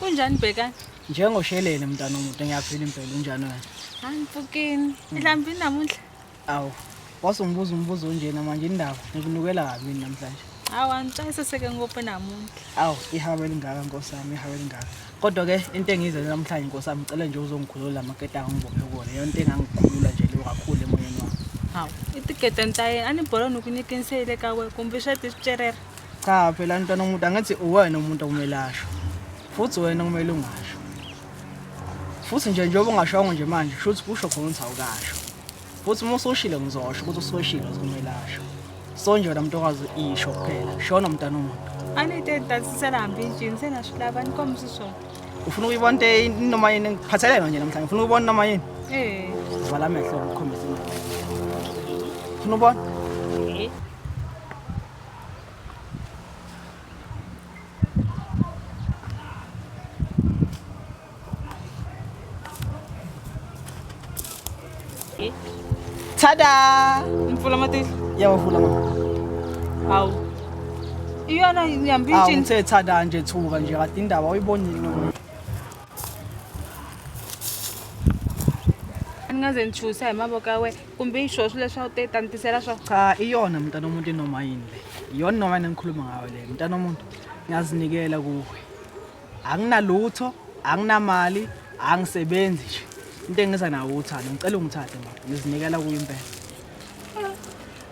Kunjani Bhekani? Njengoshelele mntana omuntu ngiyaphila impela unjani wena? Angifukini. Ihlambini namuhla. Awu. Wasungibuza umbuzo onjena manje indaba ngikunukela kabi mina namhlanje. Hawu angicayise seke ngophe namuhla. Awu ihawe lingaka nkosami ihawe lingaka. Kodwa ke into engizwe namhlanje nkosami ngicela nje uzongikhulula amaketanga ngibophe kuona. Yonke into engangikhulula nje lo kakhulu emoyeni wami. Hawu itikete ntaye anibhola nokunyikinisele kawe kumbe shade isitsherere. Cha phela mntana omuntu angithi uwena umuntu okumele asho. Futhi wena kumele ungasho. Futhi njengoba ungashongo nje manje shuthi kusho khona ukuthi awukasho. Futhi uma usoshile ngizosho ukuthi usoshile uzokumele asho. So nje wena mntokazi isho kuphela. Shona mntana omuntu. Anite dansisela hambi injini senasho labani komsiso. Ufuna ukuyibona into noma yini ngiphathelene nje namhlanje. Ufuna ukubona noma yini? Vala amehlo ngikhombise into. Ufuna ukubona? Tada! Mfula matili. Yawuvula mama. Hawu. Iyona ihambi Awu injini. ngithe tada nje thuka nje kade indaba uyibonile noma. Angaze ngichusa emaboka we kumbe ishosho lesha utetantisela sho. Cha iyona mntana omuntu noma yini le. Iyona noma yini engikhuluma ngayo le mntana omuntu. Ngiyazinikela kuwe. Anginalutho, anginamali, angisebenzi nje. Into engiza nawo uthando ngicela ungithathe mama. Ngizinikela kuwe impela.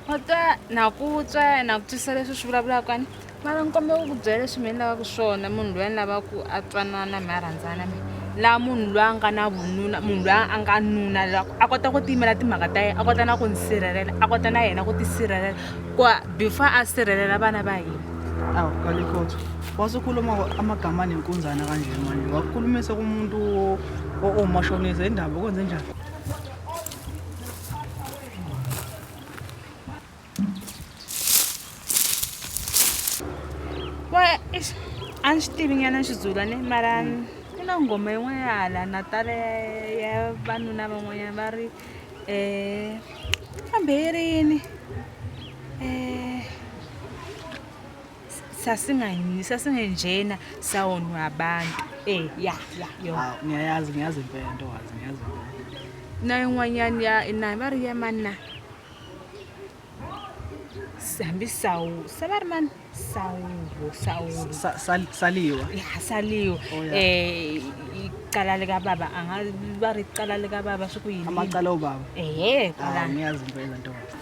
Kodwa nakutswa nakutsisela sishubula kwani. Mara nkombe ukudzela swimeni lava kushona munhu loyi lava ku atwanana marandzana la munhu loyi a nga na vununa munhu loyi a nga nuna a kota ku tiyimela timhaka ta yena a kota na ku nisirhelela a kota na yena ku tisirhelela ku before a sirhelela vana va hina. Awu Kalikhoto wasukhuluma amagama nenkunzana kanje manje wakukhulumisa kumuntu omashonisa indaba kwenze njani? Wa anxitivi nyana xizulane mara ina ngoma yin'wana Natale ya vanuna van'wanyana va ri kambe yi ri yini sasingenjena sawonwa abantu ya yona Ngiyayazi impela ntokazi ngiyazi impela. na yin'wanyana ya na va ri ya mani na hambi sawu se va ri mani Saliwa. ya saliwa icala lika baba va ri icala lika baba swi ku yini Amacala obaba. kwalana Ngiyazi impela ntokazi.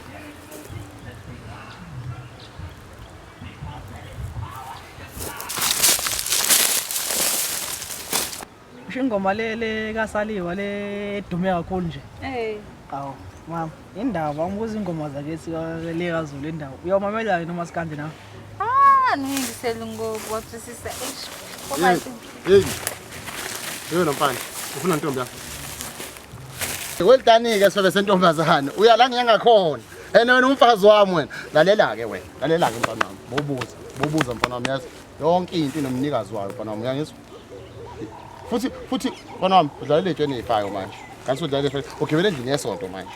Ingoma le kaSaliwa le dume kakhulu nje. Awu mama indaba angibuza ingoma zakethi le kaZulu indaba. Uyawumamela noma sikande na? Ningisele ngoku watwisisa Hey. Yena mfana, ufuna ntombi yakho. Welidani-ke sobe sentombazana. Uyala ngiyangakhona. Wena umfazi wami wena. Lalela-ke wena. Lalela-ke mfana wami. Bobuza mfana wami yazi. Yonke into inomnikazi wayo mfana wami uyangizwa? Futhi mfana wami udlalela etshweni ezifayo manje. Kanti udlalela ezifayo. Ugibele endlini yesonto manje.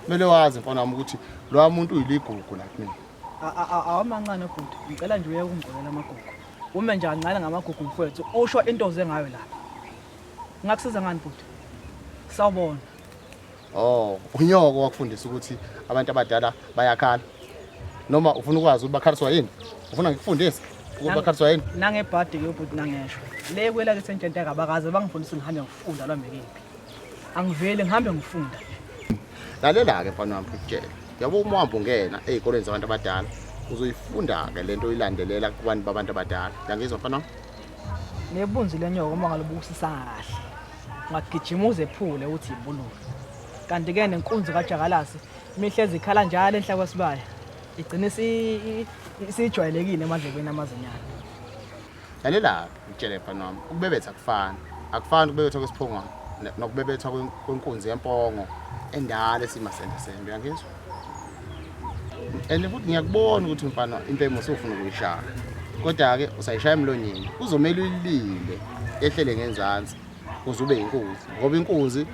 Kumele wazi mfana wami ukuthi lo muntu uyiligugu la kimi. Awamancane futhi ngicela nje uye ukungcolela amagugu. Ume nje kancane ngamagugu mfowethu usho into ze ngayo la. Ngakusiza ngani futhi? Sawubona. Unyoko wakufundisa ukuthi abantu abadala bayakhala. Noma ufuna ukwazi ukuthi bakhaliswa yini? Ufuna ngikufundise ukuthi bakhaliswa yini? Nangebhadi ke futhi nangesho. Le kwela ke sentshenteka bakaze bangifundisa ngihambe ngifunda lwamekephi. Angiveli ngihambe ngifunda. Lalela-ke mfana wami ukutshela. Yabo uma uhamba ungena ezikoleni zabantu abadala uzoyifunda-ke lento oyilandelela kubantu babantu abadala. Uyangizwa mfana wami? Nebunzi lenyoko uma ngalubusisa kahle. Ngagijima uze ephule uthi imbululu. Kanti ke nenkunzi kaJakalasi imihlezi ikhala njalo enhla kwesibaya. Igcine sijwayelekile emadlebeni amazinyana. Lalela ngitshele mfana wami ukubebetha akufani. Akufani ukubebetha kwesiphongwana nokubebetha kwenkunzi yempongo endala esimasende. Uyangizwa? Futhi ngiyakubona ukuthi mfana impemo sofuna ukuyishaya. Kodwa-ke usayishaya emlonyeni. Kuzomela uyilinde ehlele ngenzansi ukuze ube inkunzi. Ngoba inkunzi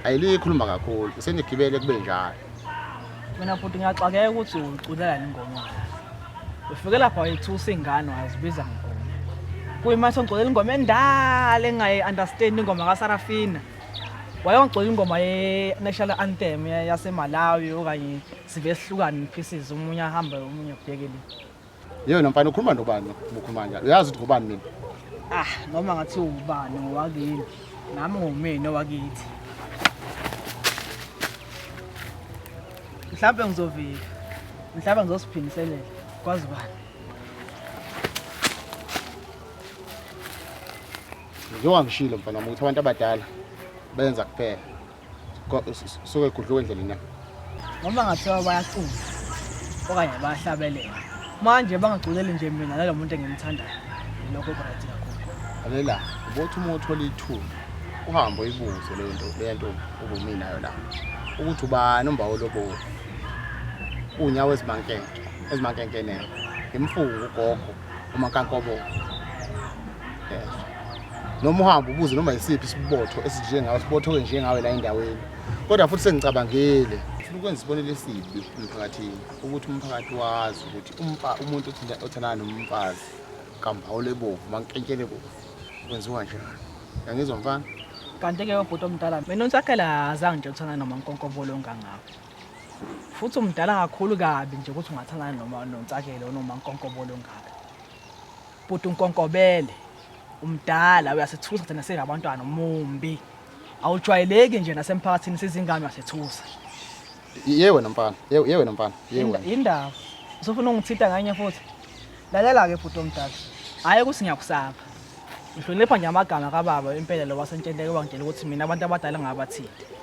ayilikhuluma kakhulu. Usenigibele kube njalo. Mina futhi ngiyaxakeka ukuthi uculela ingoma. Ufike lapha wayithusa ingane wazibiza ngomfana. kuyimanje ngicela ingoma endala engayi-understand ingoma kaSarafina. Wayengicela ingoma ye-national anthem yaseMalawi okanye sive sihlukane pieces umunye ahambe omunye ubhekele. Yena mfana ukhuluma nobani ukhuluma njalo uyazi ukuthi ngubani mina Noma ngathi ubani ngowakini nami ngumina owakithi. Mhlawumbe ngizovika mhlawumbe ngizosiphiniselela kwazi bani. njengoba ngishilo mfana wami ukuthi abantu abadala benza kuphela suke kudluka endleleni yami Noma ngathiwa bayacula okanye bayahlabelela manje bangagculeli nje mina nalo muntu engimthandayo lokho right kakhulu. alela ubothi uma uthola ithuba uhambe uyibuze lento ubumina nayo la ukuthi ubani umbawo lobo unyawo ezimankenkenene imfuku ugogo umakankobo yes noma uhambe ubuze noma yisiphi isibotho esinjengawe sibotho njengawe la endaweni kodwa futhi sengicabangile ufuna ukwenza isibonelo esibi emphakathini ukuthi umphakathi wazi ukuthi umuntu othandana nomfazi kambawo lebovu mankenkele bovu kwenziwa njani yangizwa mfana Kanti-ke ubhuti omdala mina uNtsakela azange nje uthanda noma nkonkombolo ongangabo futhi umdala kakhulu kabi nje ukuthi ungathandana noma noNtsakela noma nkonkombolo ongabi. Bhuti unkonkobele umdala uyasithusa thina singabantwana umumbi awujwayeleki nje nasemphakathini sizingane yasethusa. Wena mfana wena mfana Indaba usufuna ungithita nganye futhi lalela ke bhuti omdala hayi ukuthi ngiyakusaba ngihlonipha nje amagama kababa impela lo wasentshenteke wangitshela ukuthi mina abantu abadala ngabathile